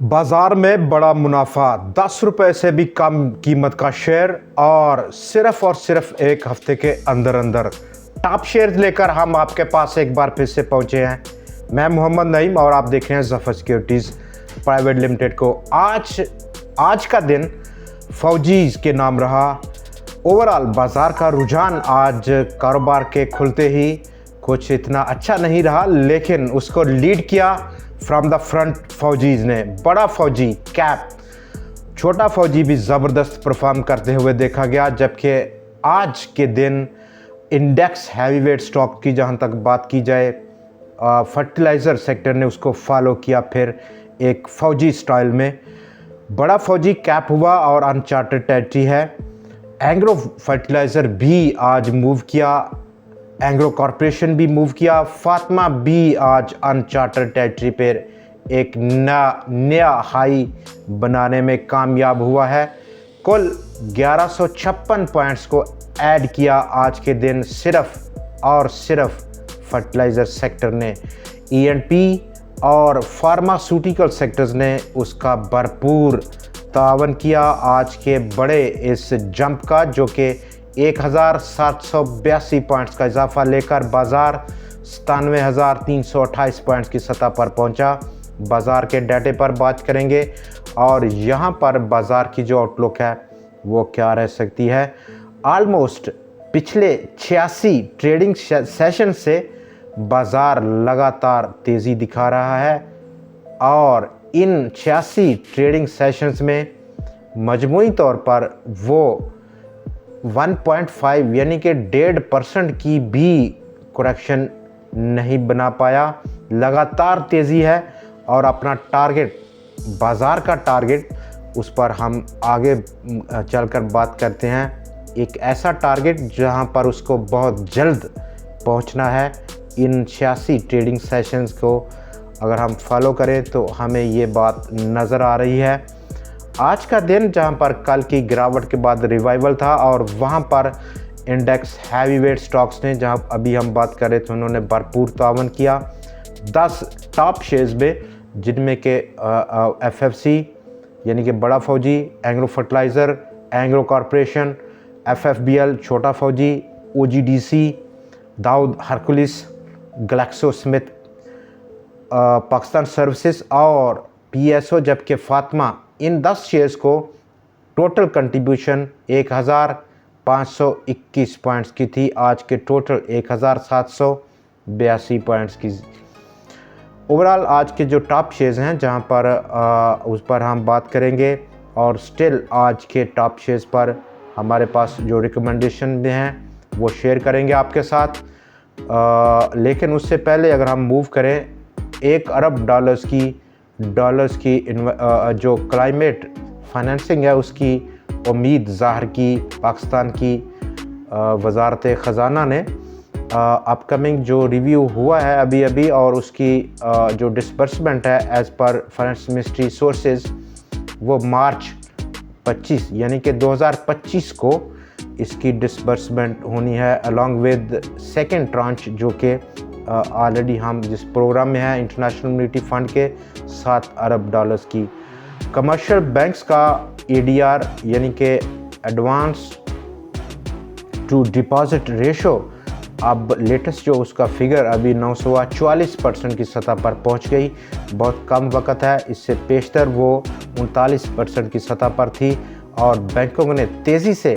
बाजार में बड़ा मुनाफा, 10 रुपए से भी कम कीमत का शेयर और सिर्फ एक हफ्ते के अंदर अंदर टॉप शेयर लेकर हम आपके पास एक बार फिर से पहुंचे हैं। मैं मोहम्मद नईम और आप देख रहे हैं ज़फ़र सिक्योरिटीज़ प्राइवेट लिमिटेड को। आज का दिन फौजीज के नाम रहा। ओवरऑल बाज़ार का रुझान आज कारोबार के खुलते ही कुछ इतना अच्छा नहीं रहा, लेकिन उसको लीड किया फ्रॉम द फ्रंट फौजीज ने। बड़ा फौजी कैप, छोटा फौजी भी ज़बरदस्त परफॉर्म करते हुए देखा गया। जबकि आज के दिन इंडेक्स हैवीवेट स्टॉक की जहां तक बात की जाए, फर्टिलाइज़र सेक्टर ने उसको फॉलो किया फिर एक फौजी स्टाइल में। बड़ा फौजी कैप हुआ और अनचार्टेड टेरिटरी है। एंग्रो फर्टिलाइज़र भी आज मूव किया, एंग्रो कॉरपोरेशन भी मूव किया, फातिमा भी आज अनचार्टेड टेरिटरी पर एक नया हाई बनाने में कामयाब हुआ है। कुल 1156 पॉइंट्स को ऐड किया आज के दिन सिर्फ और सिर्फ फर्टिलाइज़र सेक्टर ने। E&P और फार्मास्यूटिकल सेक्टर्स ने उसका भरपूर तावन किया आज के बड़े इस जंप का, जो कि 1782 पॉइंट्स का इजाफा लेकर बाज़ार 97,328 पॉइंट्स की सतह पर पहुंचा। बाज़ार के डाटे पर बात करेंगे और यहां पर बाज़ार की जो आउटलुक है वो क्या रह सकती है। ऑलमोस्ट पिछले 86 ट्रेडिंग सेशन से बाज़ार लगातार तेज़ी दिखा रहा है और इन 86 ट्रेडिंग सेशंस में मजमूई तौर पर वो 1.5 यानी कि 1.5% की भी करेक्शन नहीं बना पाया। लगातार तेज़ी है और अपना टारगेट, बाज़ार का टारगेट, उस पर हम आगे चलकर बात करते हैं। एक ऐसा टारगेट जहां पर उसको बहुत जल्द पहुंचना है। इन 86 ट्रेडिंग सेशंस को अगर हम फॉलो करें तो हमें ये बात नज़र आ रही है। आज का दिन जहां पर कल की गिरावट के बाद रिवाइवल था और वहां पर इंडेक्स हैवीवेट स्टॉक्स ने, जहां अभी हम बात कर रहे थे, उन्होंने भरपूर तावन किया। 10 टॉप शेयर्स में, जिनमें के FFC यानी कि बड़ा Fauji, Engro fertilizer, Engro corporation, FFBL छोटा Fauji, OGDC, Dawood Hercules, Glaxo Smith Pakistan services और PSO, जबकि फातिमा, इन 10 शेयर्स को टोटल कंट्रीब्यूशन 1521 पॉइंट्स की थी। आज के टोटल 1782 पॉइंट्स की। ओवरऑल आज के जो टॉप शेयर्स हैं जहां पर उस पर हम बात करेंगे और स्टिल आज के टॉप शेयर्स पर हमारे पास जो रिकमेंडेशन भी हैं वो शेयर करेंगे आपके साथ। लेकिन उससे पहले अगर हम मूव करें, 1 अरब डॉलर्स की जो क्लाइमेट फाइनेंसिंग है उसकी उम्मीद ज़ाहिर की पाकिस्तान की वज़ारत ख़ज़ाना ने। अपकमिंग जो रिव्यू हुआ है अभी और उसकी जो डिसबर्समेंट है as per finance ministry sources, वो मार्च 25 यानी कि 2025 को इसकी डिसबर्समेंट होनी है, अलॉन्ग विद सेकेंड ट्रांच, जो कि ऑलरेडी हम जिस प्रोग्राम में है इंटरनेशनल मॉनेटरी फंड के 7 अरब डॉलर्स की। कमर्शियल बैंक्स का ADR यानी कि एडवांस टू डिपॉजिट रेशो, अब लेटेस्ट जो उसका फिगर अभी 944% की सतह पर पहुंच गई। बहुत कम वक्त है, इससे पेशतर वो 39% की सतह पर थी और बैंकों ने तेज़ी से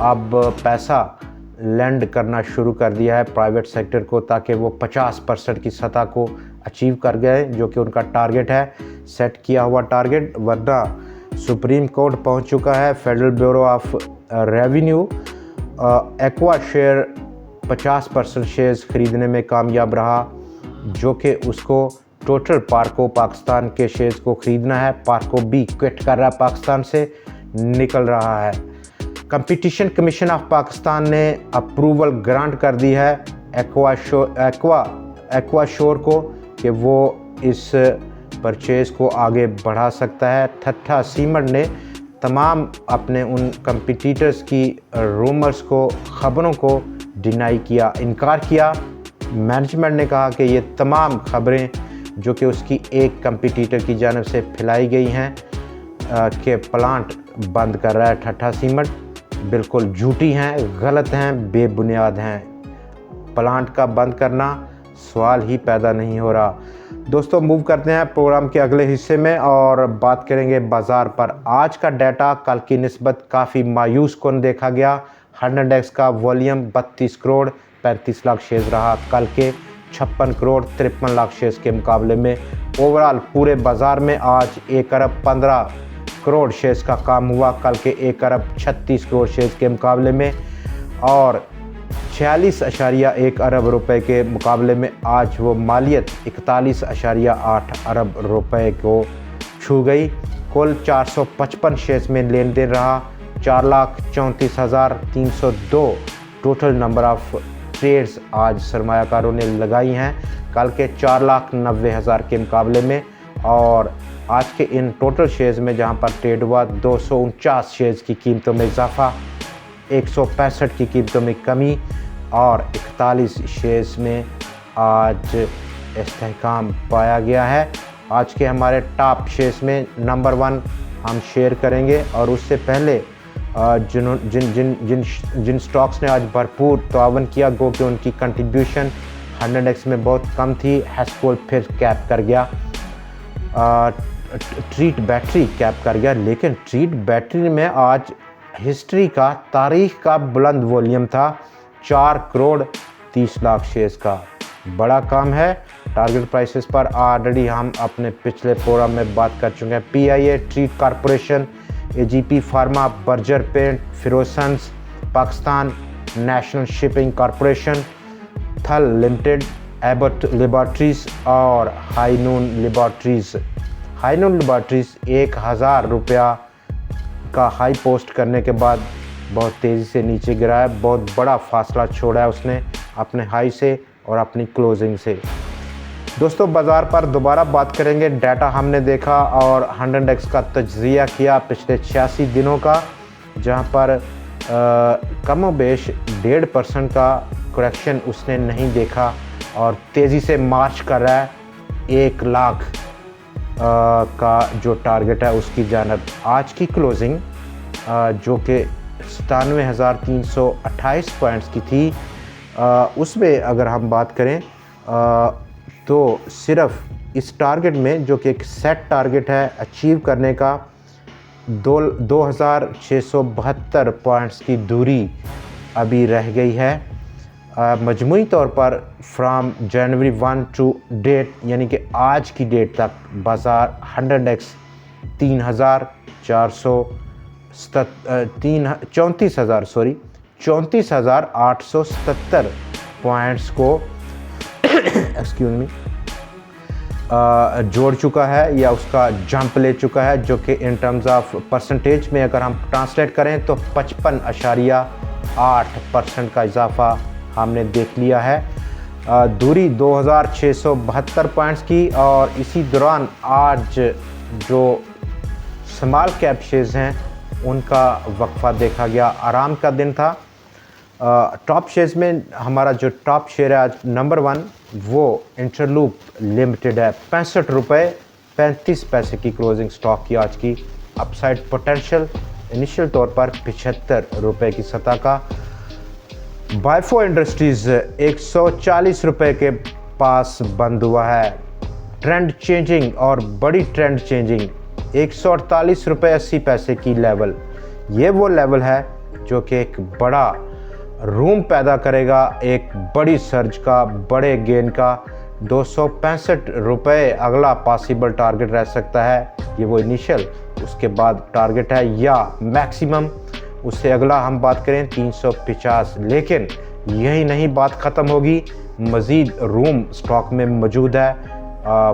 अब पैसा लैंड करना शुरू कर दिया है प्राइवेट सेक्टर को, ताकि वो 50% की सतह को अचीव कर गए, जो कि उनका टारगेट है, सेट किया हुआ टारगेट। वरना सुप्रीम कोर्ट पहुंच चुका है। Federal bureau of revenue aqua share 50% shares खरीदने में कामयाब रहा, जो कि उसको टोटल पार्को पाकिस्तान के शेयर्स को खरीदना है। पार्को भी क्विट कर रहा है, पाकिस्तान से निकल रहा है। कंपटीशन कमीशन ऑफ पाकिस्तान ने अप्रूवल ग्रांट कर दी है एक्वा शोर को कि वो इस परचेज़ को आगे बढ़ा सकता है। ठट्ठा सीमेंट ने तमाम अपने उन कंपटीटर्स की रूमर्स को, ख़बरों को डिनाई किया, इनकार किया। मैनेजमेंट ने कहा कि ये तमाम खबरें जो कि उसकी एक कंपटीटर की जानिब से फैलाई गई हैं कि प्लांट बंद कर रहा है ठट्ठा सीमेंट, बिल्कुल झूठी हैं, गलत हैं, बेबुनियाद हैं। प्लांट का बंद करना सवाल ही पैदा नहीं हो रहा। दोस्तों मूव करते हैं प्रोग्राम के अगले हिस्से में और बात करेंगे बाज़ार पर। आज का डाटा कल की निस्बत काफ़ी मायूस कुन देखा गया। 100x का वॉल्यूम 32 करोड़ 35 लाख शेयर्स रहा, कल के 56 करोड़ 53 लाख शेयर्स के मुकाबले में। ओवरऑल पूरे बाज़ार में आज 1 अरब 15 करोड़ शेयर्स का काम हुआ, कल के 1 अरब 36 करोड़ शेयर्स के मुकाबले में। और 46.1 अरब रुपए के मुकाबले में आज वो मालियत 41.8 अरब रुपए को छू गई। कुल 455 शेयर्स में लेन देन रहा। 4,34,302 टोटल नंबर ऑफ ट्रेड्स आज सरमायाकारों ने लगाई हैं, कल के 4,90,000 के मुकाबले में। और आज के इन टोटल शेयर्स में जहां पर ट्रेड हुआ 249 शेयर्स की कीमतों में इजाफा, 165 की कीमतों में कमी और 41 शेयर्स में आज इस्तेहकाम पाया गया है। आज के हमारे टॉप शेयर्स में नंबर 1 हम शेयर करेंगे और उससे पहले जिन स्टॉक्स ने आज भरपूर तावन किया, गो कि उनकी कंट्रीब्यूशन 100x में बहुत कम थी। हेस्कोल फिर कैप कर गया, ट्रीट बैटरी कैप कर गया, लेकिन ट्रीट बैटरी में आज हिस्ट्री का, तारीख का बुलंद वॉल्यूम था। 4 करोड़ 30 लाख शेयर्स का बड़ा काम है। टारगेट प्राइसेस पर ऑलरेडी हम अपने पिछले प्रोग्राम में बात कर चुके हैं। PIA, Treet corporation, AGP pharma, Berger paint, Ferozsons Pakistan, national shipping corporation, Thal limited, Abbott laboratories और हाईनून लेबॉर्ट्रीज। हाईनून लेबॉर्ट्रीज 1000 रुपया का हाई पोस्ट करने के बाद बहुत तेज़ी से नीचे गिरा है। बहुत बड़ा फासला छोड़ा है उसने अपने हाई से और अपनी क्लोजिंग से। दोस्तों बाज़ार पर दोबारा बात करेंगे। डाटा हमने देखा और 100x का तज्ज़िया किया पिछले 86 दिनों का, जहां पर कमोबेश 1.5% का करेक्शन उसने नहीं देखा और तेज़ी से मार्च कर रहा है 1 लाख का जो टारगेट है उसकी जानब। आज की क्लोजिंग जो कि 97,328 पॉइंट्स की थी, उसमें अगर हम बात करें तो सिर्फ इस टारगेट में, जो कि एक सेट टारगेट है अचीव करने का, 2,672 पॉइंट्स की दूरी अभी रह गई है। मजमूई तौर पर फ्राम जनवरी 1 टू डेट, यानी कि आज की डेट तक बाज़ार 100x 34,877 पॉइंट्स को जोड़ चुका है या उसका जंप ले चुका है, जो कि इन टर्म्स ऑफ परसेंटेज में अगर हम ट्रांसलेट करें तो 55.8% का इजाफा हमने देख लिया है। दूरी 2,672 पॉइंट्स की। और इसी दौरान आज जो स्मॉल कैप शेयर्स हैं उनका वक्फा देखा गया, आराम का दिन था। टॉप शेयर्स में हमारा जो टॉप शेयर है आज नंबर 1 वो इंटरलूप लिमिटेड है। 65 रुपये 35 पैसे की क्लोजिंग स्टॉक की आज की। अपसाइड पोटेंशियल इनिशियल तौर पर 75 रुपये की सतह का। बायफो इंडस्ट्रीज़ 140 रुपये के पास बंद हुआ है। ट्रेंड चेंजिंग और बड़ी ट्रेंड चेंजिंग 148 रुपये 80 पैसे की लेवल। ये वो लेवल है जो कि एक बड़ा रूम पैदा करेगा, एक बड़ी सर्ज का, बड़े गेन का। 265 रुपये अगला पॉसिबल टारगेट रह सकता है। ये वो इनिशियल, उसके बाद टारगेट है, या मैक्सिमम उससे अगला हम बात करें 350। लेकिन यही नहीं बात ख़त्म होगी, मज़ीद रूम स्टॉक में मौजूद है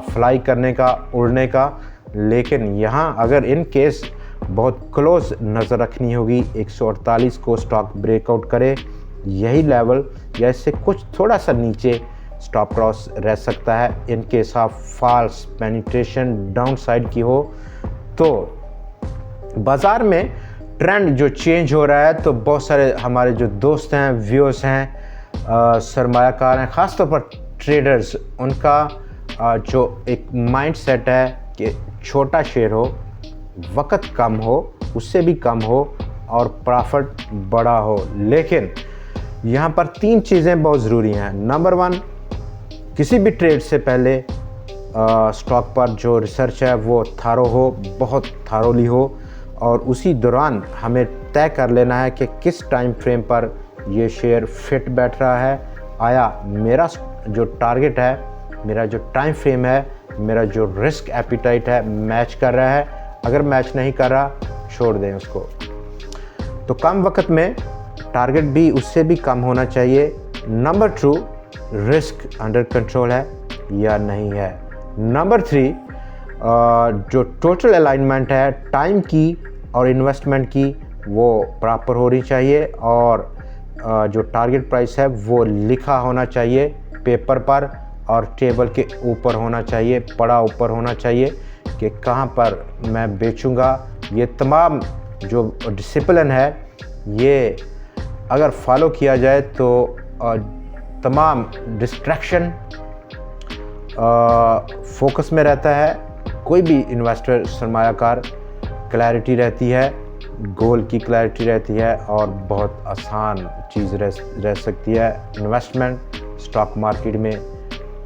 फ्लाई करने का, उड़ने का। लेकिन यहाँ अगर इन केस बहुत क्लोज नज़र रखनी होगी, 148 को स्टॉक ब्रेकआउट करे, यही लेवल या इससे कुछ थोड़ा सा नीचे स्टॉप क्रॉस रह सकता है। In case of false penetration down side की हो तो बाज़ार में ट्रेंड जो चेंज हो रहा है, तो बहुत सारे हमारे जो दोस्त हैं, व्यूअर्स हैं, सरमायाकार हैं, ख़ासतौर पर ट्रेडर्स, उनका जो एक माइंडसेट है कि छोटा शेयर हो, वक़्त कम हो, उससे भी कम हो और प्रॉफिट बड़ा हो। लेकिन यहाँ पर 3 चीज़ें बहुत ज़रूरी हैं। नंबर 1, किसी भी ट्रेड से पहले स्टॉक पर जो रिसर्च है वो थारो हो, बहुत थारोली हो, और उसी दौरान हमें तय कर लेना है कि किस टाइम फ्रेम पर ये शेयर फिट बैठ रहा है। आया मेरा जो टारगेट है, मेरा जो टाइम फ्रेम है, मेरा जो रिस्क एपिटाइट है, मैच कर रहा है। अगर मैच नहीं कर रहा, छोड़ दें उसको। तो कम वक्त में टारगेट भी उससे भी कम होना चाहिए। नंबर 2, रिस्क अंडर कंट्रोल है या नहीं है। नंबर 3, जो टोटल अलाइनमेंट है टाइम की और इन्वेस्टमेंट की, वो प्रॉपर होनी चाहिए, और जो टारगेट प्राइस है वो लिखा होना चाहिए पेपर पर और टेबल के ऊपर होना चाहिए, पड़ा ऊपर होना चाहिए कि कहाँ पर मैं बेचूंगा। ये तमाम जो डिसिप्लिन है, ये अगर फॉलो किया जाए तो तमाम डिस्ट्रैक्शन फोकस में रहता है। कोई भी इन्वेस्टर सरमायाकार क्लैरिटी रहती है, गोल की क्लैरिटी रहती है, और बहुत आसान चीज़ रह सकती है इन्वेस्टमेंट स्टॉक मार्केट में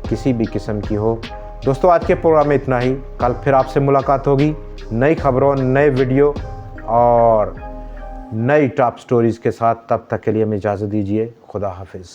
किसी भी किस्म की हो। दोस्तों, आज के प्रोग्राम में इतना ही। कल फिर आपसे मुलाकात होगी नई खबरों, नए वीडियो और नई टॉप स्टोरीज़ के साथ। तब तक के लिए हमें इजाज़त दीजिए। खुदा हाफिज़।